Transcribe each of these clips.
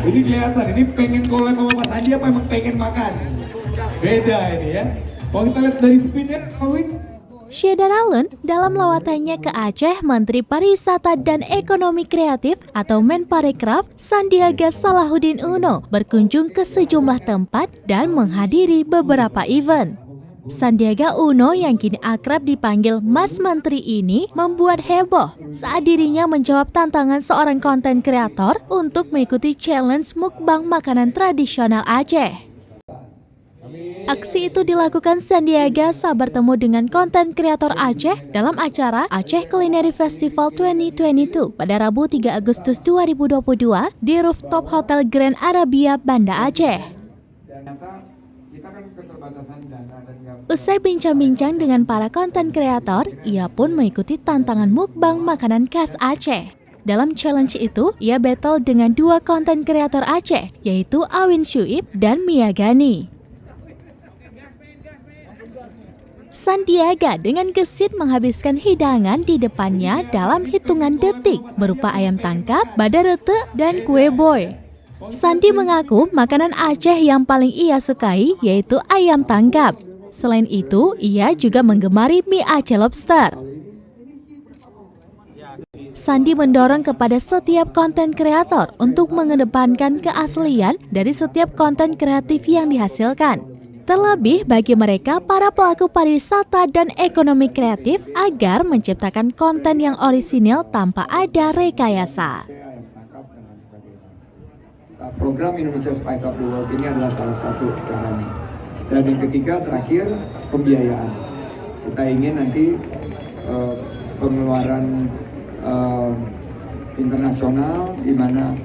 Ini kelihatan, ini pengen collab sama Mas Andi apa emang pengen makan? Beda ini ya. Kalau kita lihat dari spinnya, Alwin. Shedan Allen dalam lawatannya ke Aceh, Menteri Pariwisata dan Ekonomi Kreatif atau Menparekraf Sandiaga Salahuddin Uno berkunjung ke sejumlah tempat dan menghadiri beberapa event. Sandiaga Uno yang kini akrab dipanggil Mas Menteri ini membuat heboh saat dirinya menjawab tantangan seorang konten kreator untuk mengikuti challenge mukbang makanan tradisional Aceh. Aksi itu dilakukan Sandiaga saat bertemu dengan konten kreator Aceh dalam acara Aceh Culinary Festival 2022 pada Rabu 3 Agustus 2022 di rooftop Hotel Grand Arabia, Banda Aceh. Usai bincang-bincang dengan para konten kreator, ia pun mengikuti tantangan mukbang makanan khas Aceh. Dalam challenge itu, ia battle dengan dua konten kreator Aceh, yaitu Awin Syuib dan Mia Gani. Sandiaga dengan gesit menghabiskan hidangan di depannya dalam hitungan detik berupa ayam tangkap, badarete, dan kue boy. Sandi mengaku makanan Aceh yang paling ia sukai yaitu ayam tangkap. Selain itu, ia juga menggemari mie Aceh lobster. Sandi mendorong kepada setiap konten kreator untuk mengedepankan keaslian dari setiap konten kreatif yang dihasilkan. Terlebih bagi mereka para pelaku pariwisata dan ekonomi kreatif agar menciptakan konten yang orisinil tanpa ada rekayasa. Program Indonesia Spice Up the World ini adalah salah satu caranya. Dan yang ketiga terakhir pembiayaan. Kita ingin nanti pengeluaran internasional di mana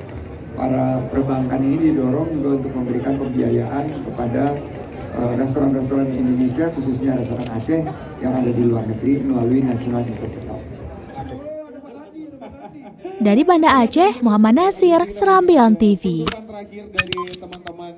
para perbankan ini didorong juga untuk memberikan pembiayaan kepada restoran-restoran Indonesia, khususnya restoran Aceh yang ada di luar negeri melalui National Investment. Dari Banda Aceh, Muhammad Nasir, Serambi On TV. Terakhir dari teman-teman